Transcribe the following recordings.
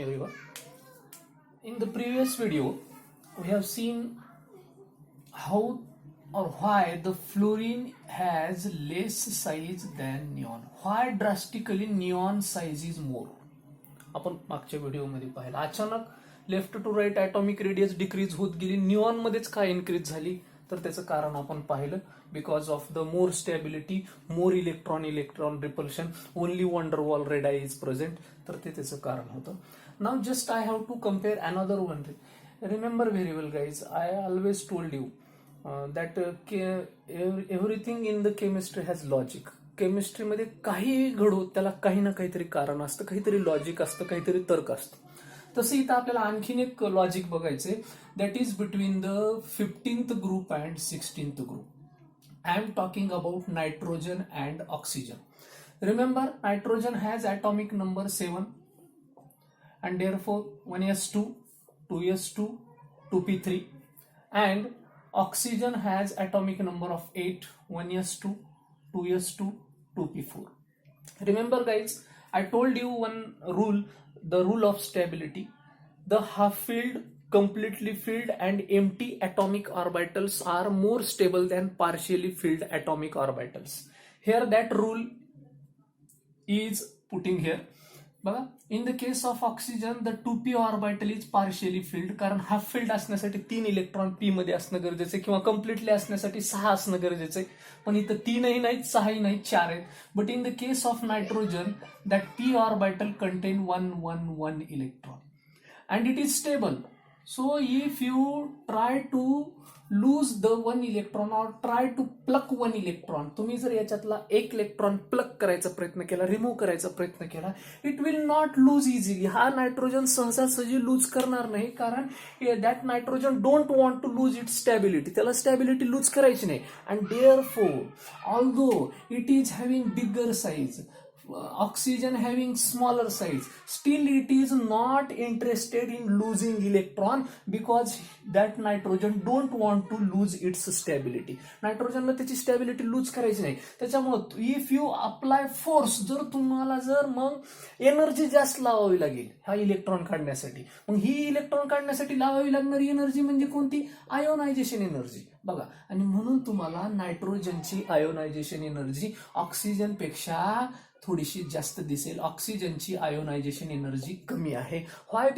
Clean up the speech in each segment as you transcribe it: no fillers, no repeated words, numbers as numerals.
Everyone. In the previous video, we have seen how or why the fluorine has less size than neon. Why drastically neon size is more. आपण मागच्या व्हिडिओमध्ये पाहिलं. अचानक left to right atomic radius decrease होत गेली, neon मध्येच काय increase झाली, तर त्याचं कारण आपण पाहिलं. Because of the more stability, more electron repulsion, only van der Waals radii is present, तर ते त्याचं कारण होतं. Now just I have to compare another one. Remember very well guys, I always told you that everything in the chemistry has logic. केमिस्ट्रीमध्ये काहीही घडो त्याला काही ना काहीतरी कारण असतं, काहीतरी लॉजिक असतं, काहीतरी तर्क असतं. तसं इथं आपल्याला आणखीन एक लॉजिक बघायचंय, that is between the 15th group and 16th group. I am talking about nitrogen and oxygen. Remember, nitrogen has atomic number 7 and therefore 1s2, 2s2, 2p3, and oxygen has atomic number of 8, 1s2, 2s2, 2p4. Remember guys, I told you one rule, the rule of stability. The half filled, completely filled and empty atomic orbitals are more stable than partially filled atomic orbitals. Here that rule is putting here. बघा, in the case of oxygen the 2p orbital is partially field, कारण half filled असण्यासाठी 3 electron P मध्ये असणं गरजेचं आहे, किंवा completely असण्यासाठी 6 असणं गरजेचं आहे. पण इथं 3ही नाहीत, 6ही नाहीत, 4 आहेत. But in the case of nitrogen that p orbital contain 1 1 1 electron and it is stable. So if you try to lose the 1 electron or try to pluck 1 electron, तुम्ही जर याच्यातला 1 इलेक्ट्रॉन प्लक करायचा प्रयत्न केला, रिमूव्ह करायचा प्रयत्न केला, it will not lose easily. हा नायट्रोजन सहजासहजी लूज करणार नाही, कारण that nitrogen don't want to lose it stability. त्याला स्टॅबिलिटी लूज करायची नाही. And therefore although it is having bigger size, oxygen having smaller size, still it is not interested in losing electron because that nitrogen don't want to lose its stability. नायट्रोजनला त्याची stability lose करायची नाही. त्याच्यामुळे if you apply force, जर मग energy जास्त लावावी लागेल हा इलेक्ट्रॉन काढण्यासाठी, मग ही इलेक्ट्रॉन काढण्यासाठी लावावी लागणारी एनर्जी म्हणजे कोणती? Ionisation energy. बघा, आणि म्हणून तुम्हाला नायट्रोजनची आयोनायझेशन एनर्जी ऑक्सिजन पेक्षा थोडीशी जास्त दिसेल. ऑक्सिजनची आयोनायझेशन एनर्जी कमी आहे. Why?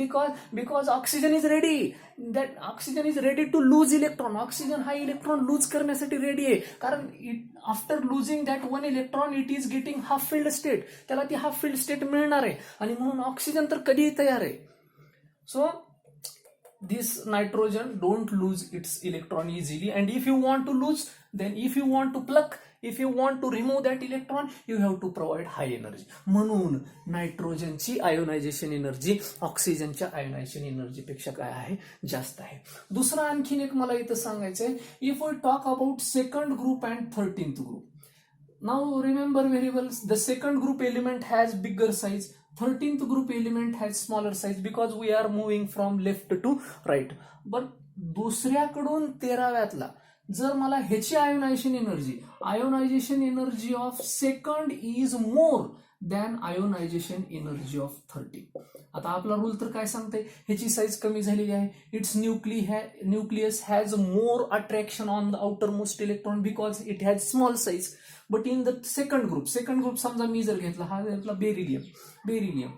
Because oxygen is ready, that oxygen is ready to lose electron. Oxygen हा इलेक्ट्रॉन लूज करण्यासाठी रेडी आहे, कारण after losing that 1 electron it is getting half filled state. त्याला ती हाफ फिल्ड स्टेट मिळणार आहे, आणि म्हणून ऑक्सिजन तर कधीही तयार आहे. So this nitrogen don't lose its electron easily, and if you want to lose, then if you want to pluck, if you want to remove that electron, you have to provide high energy. म्हणून नायट्रोजनची ionisation energy ऑक्सिजनच्या ionisation energy पेक्षा काय आहे? जास्त आहे. दुसरं आणखीन एक मला इथं सांगायचंय, if we talk about second group and 13th group. Now remember very well, the second group element has bigger size, 13th group element has smaller size because we are moving from left to right. But दुसऱ्याकडून 13व्यातला जर मला ह्याची ionisation energy of second is more than ionisation energy of 13. आता आपला rule तर काय सांगते, ह्याची साईज कमी झालेली आहे. It's nucleus has more attraction on the outermost electron because it has small size. But in the second group समजा मी जर घेतला, हा घेतला बेरिलियम,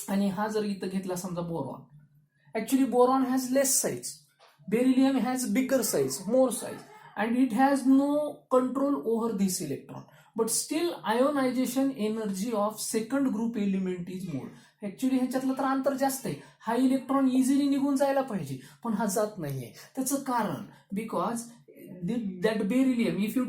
आणि हा जर इथं घेतला समजा boron. Actually boron has less size, beryllium has bigger size, more size, and it has no control over this electron, but still ionization energy of second group element is more. Actually ह्याच्यातलं तर अंतर जास्त आहे. हा electron easily निघून जायला पाहिजे, पण हा जात नाहीये. त्याचं कारण because that beryllium, if you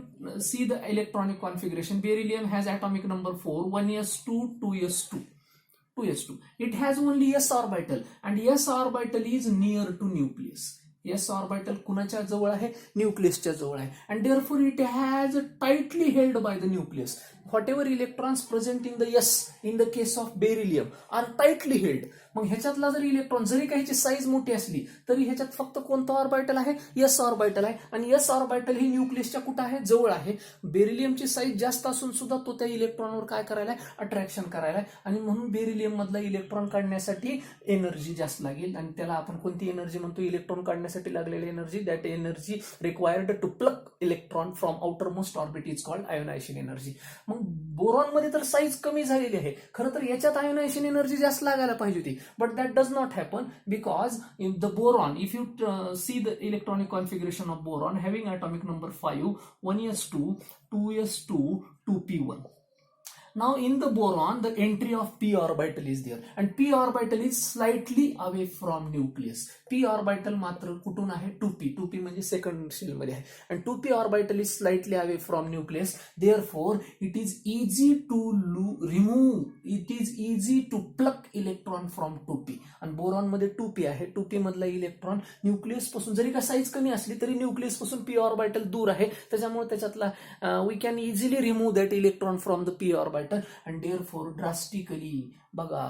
see the electronic configuration, beryllium has atomic number 4, 1s2, 2s2. It has only s orbital, and s orbital is near to nucleus. S orbital कुणाच्या जवळ आहे? न्यूक्लियसच्या जवळ आहे. And therefore it has tightly held by the nucleus. whatever electrons present in the S in the case of beryllium are tightly held. मग ह्याच्यातला जर electron जरी काहीची size मोठी असली तरी ह्याच्यात फक्त कोणतं ऑर्बिटल आहे, एस ऑर्बिटल आहे, आणि एस ऑर्बिटल ही न्यूक्लियसच्या कुठं आहे, जवळ आहे. बेरिलियमची साईज जास्त असून सुद्धा तो त्या इलेक्ट्रॉनवर काय करायला, अट्रॅक्शन करायला, आणि म्हणून बेरिलियम मधला इलेक्ट्रॉन काढण्यासाठी एनर्जी जास्त लागेल, आणि त्याला आपण कोणती एनर्जी म्हणतो, इलेक्ट्रॉन काढण्यासाठी लागलेली energy. That energy required to pluck electron from outermost orbit is called ionisation energy. मग बोरॉन मध्ये तर साईज कमी झालेली आहे, खरं तर याच्यात आयोनायझेशन एनर्जी जास्त लागायला पाहिजे होती. But that does not happen because in the boron, if you see the electronic configuration of boron having atomic number 5, 1s2, 2s2, 2p1. Now in the boron, the entry of p orbital is there, and p orbital is slightly away from nucleus. p orbital मात्र कुठून आहे, 2p म्हणजे second shell मध्ये आहे, and 2p orbital is slightly away from nucleus. Therefore, it is easy to remove. It is easy to pluck electron from 2p. आणि boron मध्ये 2p आहे. 2p मधला इलेक्ट्रॉन न्यूक्लियस पासून जरी का साईज कमी असली तरी न्यूक्लियस पासून p ऑर्बिटल दूर आहे, त्याच्यामुळे त्याच्यातला we can easily remove that electron from the p orbital. And therefore drastically बघा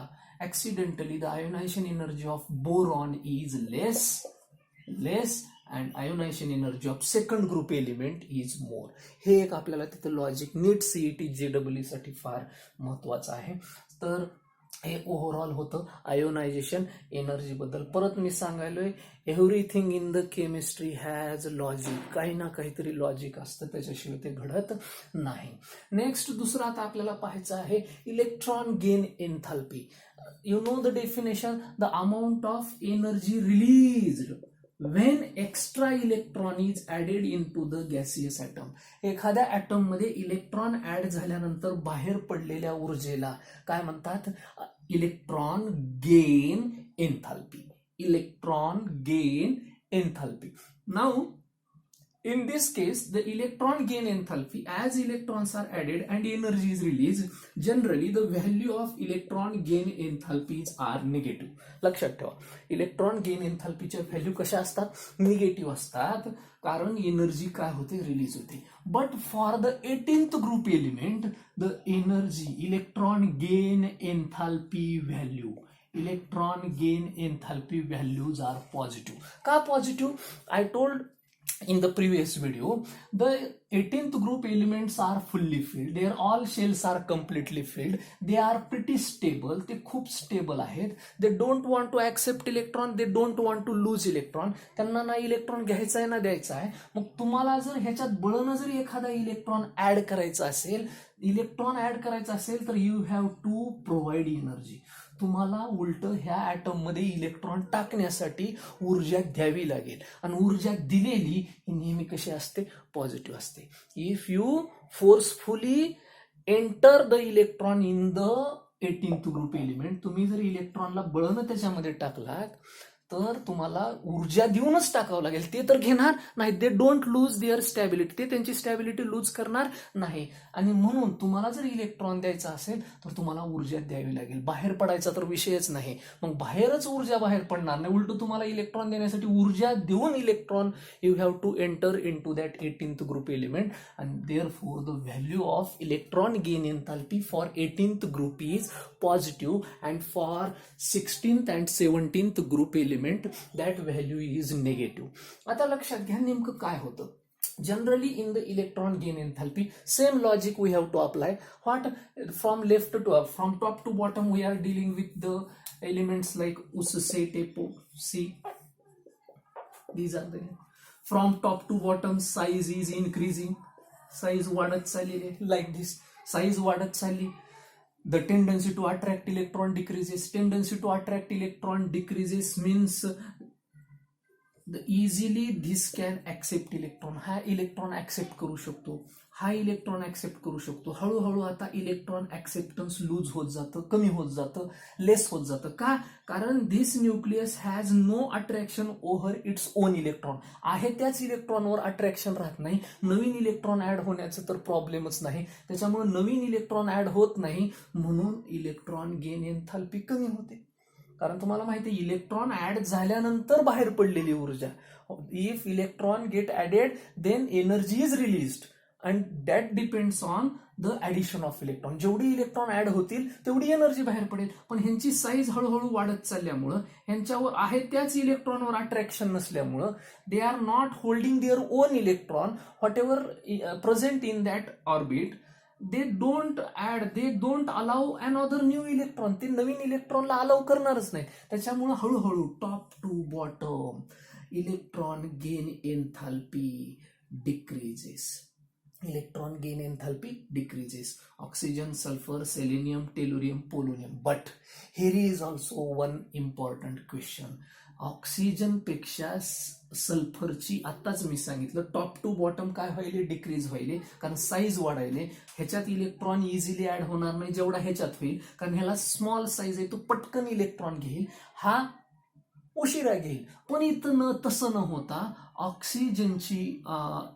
accidentally the ionization energy of boron is less and ionization energy of second group element is more. हे एक आपल्याला तिथे logic नीट CET JW साठी फार महत्वाचं आहे. तर हे ओव्हरऑल होतं आयोनायझेशन एनर्जी बद्दल. परत मी सांगायलोय, everything in the chemistry has logic. काही ना काहीतरी लॉजिक असतं, त्याच्याशिवाय ते घडत नाही. नेक्स्ट दुसरं आता आपल्याला पाहायचं आहे electron gain enthalpy. You know the definition, the amount of energy released when extra electron is added into the gaseous atom. एखाद्या ऍटम मध्ये इलेक्ट्रॉन ऍड झाल्यानंतर बाहेर पडलेल्या ऊर्जेला काय म्हणतात, electron gain enthalpy. Electron gain enthalpy. Now in this case, the electron gain enthalpy, as electrons are added and energy is released, generally the value of electron gain enthalpies are negative. लक्षात ठेवा, electron gain एन्थाल्पीच्या value कशा असतात, negative असतात, कारण energy काय होते, release होते. But for the 18th group element, the energy electron gain enthalpy value, electron gain enthalpy values are positive. का positive? I told in the previous video, the 18th group elements are fully filled. Their all shells are completely filled. They are pretty stable. ते खूप stable आहेत. They don't want to accept electron. They don't want to lose electron. त्यांना ना electron घ्यायचा आहे ना द्यायचा आहे. मग तुम्हाला जर ह्याच्यात बळनं जर एखादा इलेक्ट्रॉन ऍड करायचा असेल तर you have to provide energy. तुम्हाला उलट ह्या ऍटम मध्ये इलेक्ट्रॉन टाकण्यासाठी ऊर्जा द्यावी लागेल, आणि ऊर्जा दिलेली ही नेहमी कशी असते, पॉझिटिव्ह असते. If you forcefully enter the electron in the 18th group element, तुम्ही जर इलेक्ट्रॉनला बळनं त्याच्यामध्ये टाकलात तर तुम्हाला ऊर्जा देऊनच टाकावं लागेल. ते तर घेणार नाही. They don't lose their stability. ते त्यांची स्टॅबिलिटी लूज करणार नाही. आणि म्हणून तुम्हाला जर इलेक्ट्रॉन द्यायचा असेल तर तुम्हाला ऊर्जा द्यावी लागेल. बाहेर पडायचा तर विषयच नाही. मग बाहेरच ऊर्जा बाहेर पडणार नाही, उलट तुम्हाला इलेक्ट्रॉन देण्यासाठी ऊर्जा देऊन electron you have to enter into that 18th group element. And therefore the value of electron gain enthalpy for 18th group is positive, and for 16th and 17th group element that value is negative. आता लक्षात घ्या नेमकं काय होतं. Generally in the electron gain enthalpy, same logic we have to apply. What from left to up, from top to bottom, we are dealing with the elements like us, se, tepo, C. These are the from top to bottom. Size is increasing. Size वाढत चाललेली like this. Size वाढत चालली. The tendency to attract electron decreases. Tendency to attract electron decreases means the easily this can accept electron. हा electron accept करू शकतो, हा electron accept करू शकतो. हळूहळू आता इलेक्ट्रॉन ऍक्सेप्टन्स लूज होत जातं, कमी होत जातं, लेस होत जातं. का? कारण this nucleus has no attraction over its own electron. आहे त्याच इलेक्ट्रॉनवर अट्रॅक्शन राहत नाही. नवीन इलेक्ट्रॉन ऍड होण्याचं तर प्रॉब्लेमच नाही. त्याच्यामुळे नवीन इलेक्ट्रॉन ऍड होत नाही, म्हणून इलेक्ट्रॉन गेन एन्थाल्पी कमी होते. कारण तुम्हाला माहिती आहे, इलेक्ट्रॉन ऍड झाल्यानंतर बाहेर पडलेली ऊर्जा, if electron get added then energy is released. And that depends on the addition of electron. जेवढी इलेक्ट्रॉन ऍड होतील तेवढी एनर्जी बाहेर पडेल. पण ह्यांची साईज हळूहळू वाढत चालल्यामुळं ह्यांच्यावर आहे त्याच इलेक्ट्रॉनवर अट्रॅक्शन नसल्यामुळं they are not holding their own electron whatever present in that orbit. They don't allow another new electron. ते नवीन इलेक्ट्रॉनला अलाउ करणारच नाही. त्याच्यामुळे हळूहळू top to bottom electron gain enthalpy decreases. Electron gain enthalpy decreases. Oxygen, sulphur, selenium, tellurium, polonium. But here is also one important question. Oxygen पेक्षा सल्फरची आत्ताच मी सांगितलं टॉप टू बॉटम काय व्हायले, डिक्रीज व्हायले, कारण साईज वाढायले. ह्याच्यात इलेक्ट्रॉन इझिली ऍड होणार नाही जेवढा ह्याच्यात होईल, कारण ह्याला स्मॉल साईज आहे, तो पटकन इलेक्ट्रॉन घेईल, हा उशिरा घेईल. पण इथं तसं न होता ऑक्सिजनची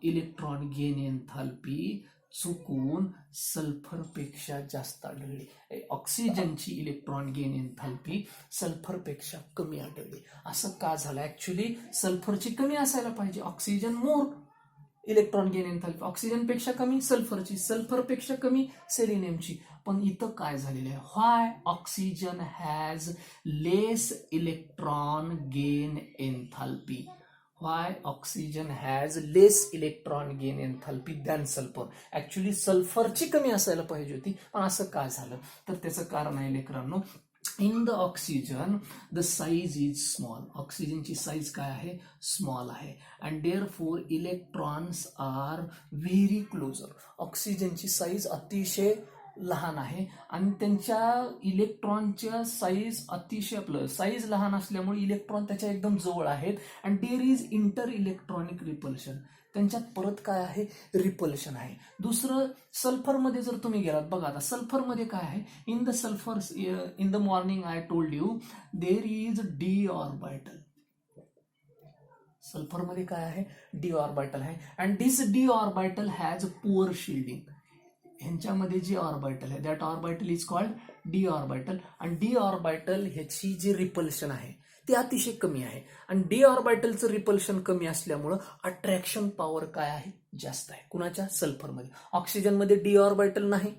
इलेक्ट्रॉन गेन एन्थाल्पी चुकून सल्फरपेक्षा जास्त आढळली. ऑक्सिजनची इलेक्ट्रॉन गेन एन्थाल्पी सल्फरपेक्षा कमी आढळली. असं का झालं? ऍक्च्युली सल्फरची कमी असायला पाहिजे. Oxygen more electron gain enthalpy, ऑक्सिजनपेक्षा कमी सल्फरची, सल्फरपेक्षा कमी सेलेनियमची. पण इथं काय झालेलं आहे? Why oxygen has less electron gain enthalpy. Why oxygen has less electron gain enthalpy than sulfur. Actually सल्फरची कमी असायला पाहिजे होती, पण असं का झालं? तर त्याचं कारण आहे लेकरांनो, in the oxygen the size is small. ऑक्सिजनची साईज काय आहे? स्मॉल आहे. And therefore electrons are very closer. ऑक्सिजनची साईज अतिशय लहान आहे आणि त्यांच्या इलेक्ट्रॉनच्या साईज अतिशय साईज लहान असल्यामुळे इलेक्ट्रॉन त्याच्या एकदम जवळ आहेत. And there is inter electronic repulsion. त्यांच्यात परत काय आहे? रिपल्शन आहे. दुसरं, सल्फरमध्ये जर तुम्ही गेलात, बघा आता सल्फरमध्ये काय आहे? In the sulphur in the morning I told you there is D orbital. सल्फरमध्ये काय आहे? डी ऑर्बिटल आहे. And this D orbital has poor shielding. ह्यांच्यामध्ये जे ऑर्बिटल आहे that orbital is called D orbital. आणि डी ऑर्बिटल ह्याची जी रिपल्शन आहे ती अतिशय कमी आहे. आणि डी ऑर्बिटलचं रिपल्शन कमी असल्यामुळं अट्रॅक्शन पॉवर काय आहे? जास्त आहे. कुणाच्या? सल्फरमध्ये. ऑक्सिजनमध्ये डी ऑर्बिटल नाही,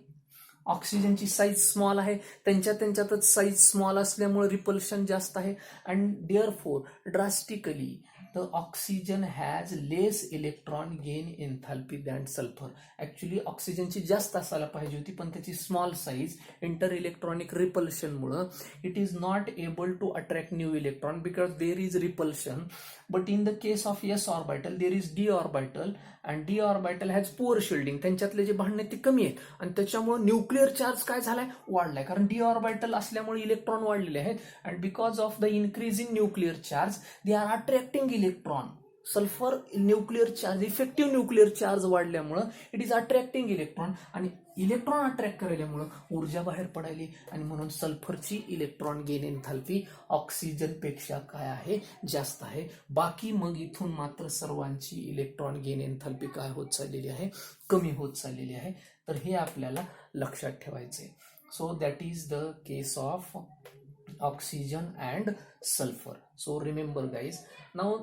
ऑक्सिजनची साईज स्मॉल आहे, त्यांच्यातच साईज स्मॉल असल्यामुळे रिपल्शन जास्त आहे. And therefore drastically the oxygen has less electron gain enthalpy than sulphur. Actually ऑक्सिजनची जास्त असायला पाहिजे होती, पण त्याची स्मॉल साईज इंटर इलेक्ट्रॉनिक रिपल्शनमुळं it is not able to attract new electron because there is repulsion. But in the case of S orbital there is D orbital and D orbital has poor shielding. त्यांच्यातले जे भांडणे ते कमी आहेत आणि त्याच्यामुळे nuclear charge काय झालाय? वाढलाय. कारण डी ऑर्बिटल असल्यामुळे इलेक्ट्रॉन वाढलेले आहेत. And because of the increasing nuclear charge they are attracting electron. Sulphur nuclear charge, effective nuclear charge वाढल्यामुळं इट इज अट्रॅक्टिंग इलेक्ट्रॉन आणि इलेक्ट्रॉन अट्रॅक्ट करायल्यामुळं ऊर्जा बाहेर पडायली आणि म्हणून सल्फरची इलेक्ट्रॉन गेन एन्थाल्पी ऑक्सिजनपेक्षा काय आहे? जास्त आहे. बाकी मग इथून मात्र सर्वांची इलेक्ट्रॉन गेन एन्थाल्पी काय होत चाललेली आहे? कमी होत चाललेली आहे. तर हे आपल्याला लक्षात ठेवायचे. So that is the case of oxygen and sulphur. So remember guys. Now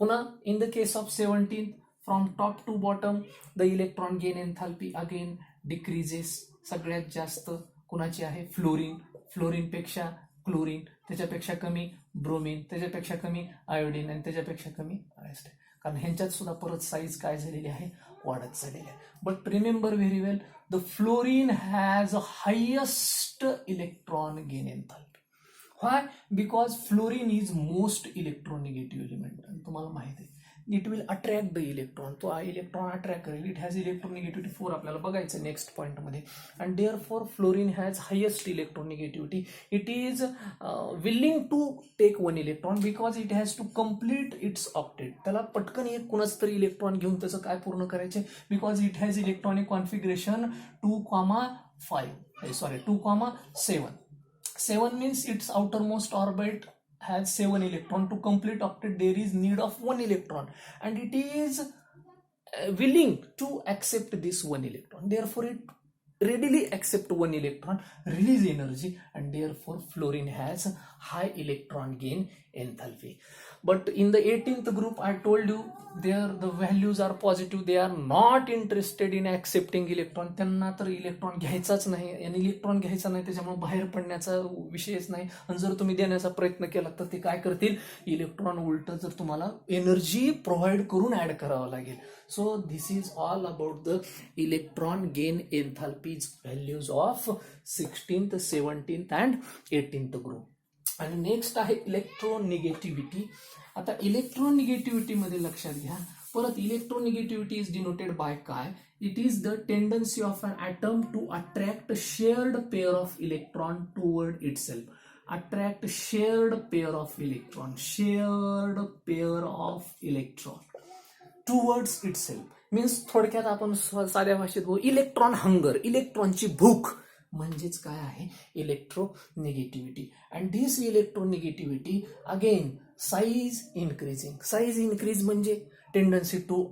पुन्हा in the case of 17 from top to bottom the electron gain enthalpy again decreases. सगळ्यात जास्त कुणाची आहे? फ्लोरीन. फ्लोरीनपेक्षा क्लोरीन, त्याच्यापेक्षा कमी ब्रोमीन, त्याच्यापेक्षा कमी आयोडीन आणि त्याच्यापेक्षा कमी आयस्टाईन. कारण ह्यांच्यात सुद्धा परत साईज काय झालेली आहे? वाढत झालेली आहे. But remember very well the fluorine has highest electron gain enthalpy. Why? Because fluorine is most electronegative element. आणि तुम्हाला माहिती आहे it will attract the electron. तो इलेक्ट्रॉन अट्रॅक्ट करेल. इट हॅज इलेक्ट्रोनिगेटिव्हिटी 4 आपल्याला बघायचं नेक्स्ट पॉईंटमध्ये. And therefore fluorine has highest electronegativity. It is willing to take 1 electron because it has to complete its octet. त्याला पटकन एक कुणाच तरी इलेक्ट्रॉन घेऊन त्याचं काय पूर्ण करायचे? Because it has electronic configuration 2,7. 7 means its outermost orbit has 7 electron. To complete octet there is need of 1 electron and it is willing to accept this 1 electron. Therefore it readily accept one electron, release energy, and therefore fluorine has high electron gain enthalpy. But in the 18th group, I told you there the values are positive. They are not interested in accepting electron. त्यांना तर electron घ्यायचाच नाही, आणि electron घ्यायचा नाही त्याच्यामुळे बाहेर पडण्याचा विषयच नाही. आणि जर तुम्ही देण्याचा प्रयत्न केला तर ते काय करतील, इलेक्ट्रॉन उलट जर तुम्हाला एनर्जी प्रोव्हाइड करून ऍड करावं लागेल. So this is all about the electron gain enthalpies values of 16th, 17th and 18th group. आणि नेक्स्ट आहे इलेक्ट्रोनिगेटिव्हिटी. आता इलेक्ट्रोनिगेटिव्हिटी मध्ये लक्षात घ्या, परत इलेक्ट्रोनिगेटिव्हिटी इज डिनोटेड बाय काय, it is the tendency of an atom to attract shared pair of electron toward itself. Attract shared pair of electron, shared pair of electron towards itself. Means थोडक्यात आपण साध्या भाषेत बोलू, electron hunger, इलेक्ट्रॉनची भूक म्हणजेच काय आहे, electronegativity. And this electronegativity again size increasing. Size increase म्हणजे tendency to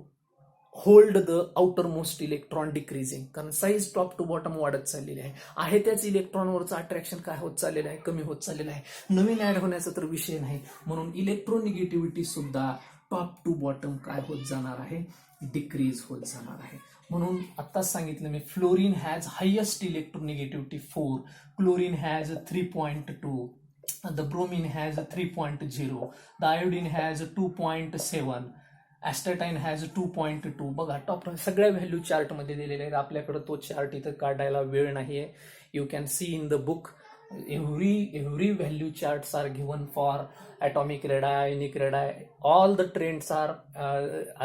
hold the outermost electron decreasing, कारण साईज टॉप टू बॉटम वाढत चाललेली आहे त्याच इलेक्ट्रॉनवरचं अट्रॅक्शन काय होत चाललेलं आहे, कमी होत चाललेलं आहे. नवीन ऍड होण्याचा तर विषय नाही, म्हणून इलेक्ट्रोनिगेटिव्हिटी सुद्धा टॉप टू बॉटम काय होत जाणार आहे, डिक्रीज होत जाणार आहे. म्हणून आत्ताच सांगितलं मी, fluorine has highest electronegativity 4, chlorine has 3.2, the bromine has 3.0, the iodine has 2.7, astatine has 2.2. बघा टॉप सगळ्या व्हॅल्यू चार्टमध्ये दिलेले आहेत. आपल्याकडे तो चार्ट इथं काढायला वेळ नाही आहे. You can see in the book every value charts are given for atomic radii, ionic radii. All the trends are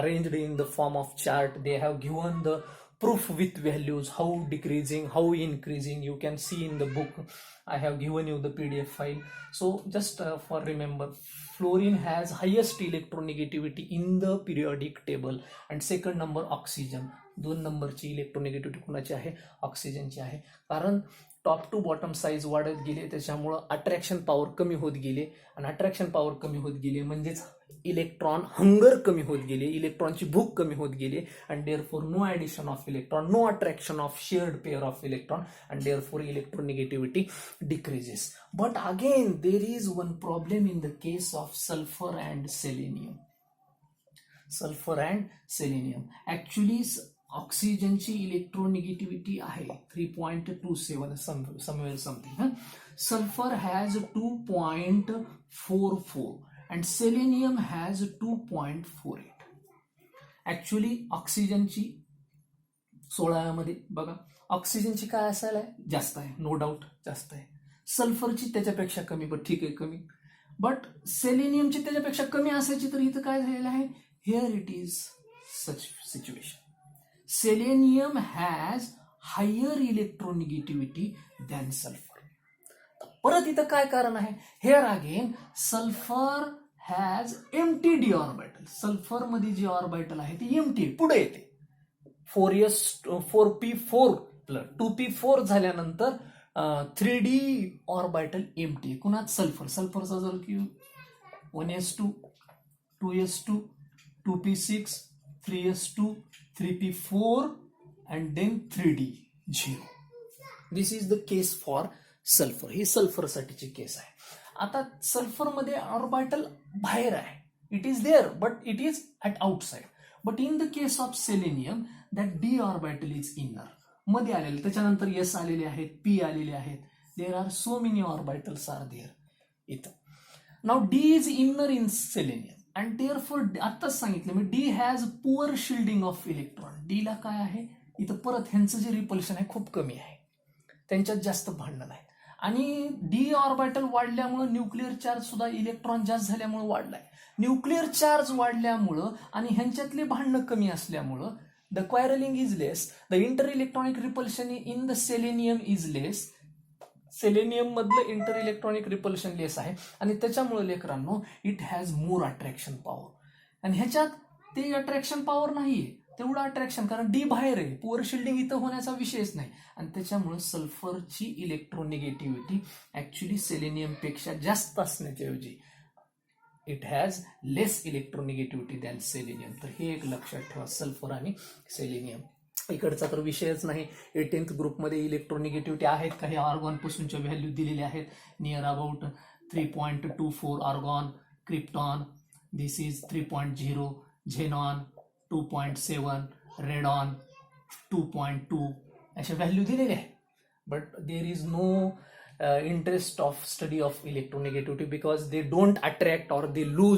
arranged in the form of chart. They have given the proof with values, how decreasing, how increasing. You can see in the book. I have given you the PDF file. So just for remember, fluorine has highest electronegativity in the periodic table, and second number oxygen. 2 नंबरची electronegativity कुणाची आहे, ऑक्सिजनची आहे. कारण top to bottom size वाढत गेले, त्याच्यामुळं attraction power कमी होत गेले, आणि अट्रॅक्शन पॉवर कमी होत गेली म्हणजेच इलेक्ट्रॉन हंगर कमी होत गेले, इलेक्ट्रॉनची भूक कमी होत गेली. And therefore no addition of electron, no attraction of shared pair of electron, and therefore electronegativity decreases. But again there is one problem in the case of sulphur and selenium. Sulphur and selenium actually ऑक्सिजनची electronegativity आहे 3.27 somewhere something. Sulphur has 2.44 and selenium has 2.48. Actually ऑक्सिजनची 16मध्ये बघा, ऑक्सिजनची काय असायला जास्त आहे, नो डाऊट जास्त आहे. सल्फरची त्याच्यापेक्षा कमी, पण ठीक आहे कमी. बट सेलेनियमची त्याच्यापेक्षा कमी असायची, तर इथं काय झालेलं आहे, here it is such situation. Selenium has higher electronegativity than sulfur. परत इथं काय कारण आहे, here again sulfur has empty d orbital. Sulphur मध्ये जे ऑर्बिटल आहे ते एम्प्टी पुढे येते. 4p4 2p4 झाल्यानंतर 3d ऑर्बिटल एम्प्टी. कुणात, सल्फर. सल्फरचा जर की 1s2 2s2 2p6 3s2 3p4 and then 3d 0. This is the case for sulfur. ही सल्फर साठीची केस आहे. आता सल्फर मध्ये ऑर्बिटल बाहेर आहे, it is there but it is at outside. But in the case of selenium that D orbital is inner, मध्ये आलेले, त्याच्यानंतर एस आलेले आहेत, पी आलेले आहेत. There are so many orbitals are there इथं. Now D is inner in selenium. And therefore आत्ताच सांगितलं मी, D has poor shielding of electron. D ला काय आहे इथं, परत ह्यांचं जे रिपल्शन आहे खूप कमी आहे, त्यांच्यात जास्त भांडण आहे. आणि डी ऑर्बिटल वाढल्यामुळं न्यूक्लिअर चार्ज सुद्धा इलेक्ट्रॉन जास्त झाल्यामुळे वाढलाय. न्यूक्लिअर चार्ज वाढल्यामुळं आणि ह्यांच्यातले भांडणं कमी असल्यामुळं the quarrelling is less, the inter electronic repulsion in the selenium is less. Selenium मधलं इंटर इलेक्ट्रॉनिक रिपल्शन लेस आहे, आणि त्याच्यामुळे लेकरांनो it has more attraction power. आणि ह्याच्यात ते अट्रॅक्शन पॉवर नाहीये तेवढं अट्रॅक्शन, कारण डी बाहेर आहे, पुअर शिल्डिंग इथं होण्याचा विषयच नाही. आणि त्याच्यामुळे सल्फरची इलेक्ट्रोनिगेटिव्हिटी ऍक्च्युली सेलेनियम पेक्षा जास्त असण्याच्याऐवजी it has less electronegativity than selenium. तर हे एक लक्षात ठेवा, सल्फर आणि सेलेनियम. इकडचा तर विषयच नाही. 18th ग्रुपमध्ये इलेक्ट्रोनिगेटिव्हिटी आहेत, काही आर्गॉन पासूनच्या व्हॅल्यू दिलेल्या आहेत. Near about 3.24 argon, krypton this is 3.0, xenon 2.7, radon 2.2 अशा व्हॅल्यू दिलेल्या आहेत. But there is no interest of study of electronegativity because they don't attract or they lose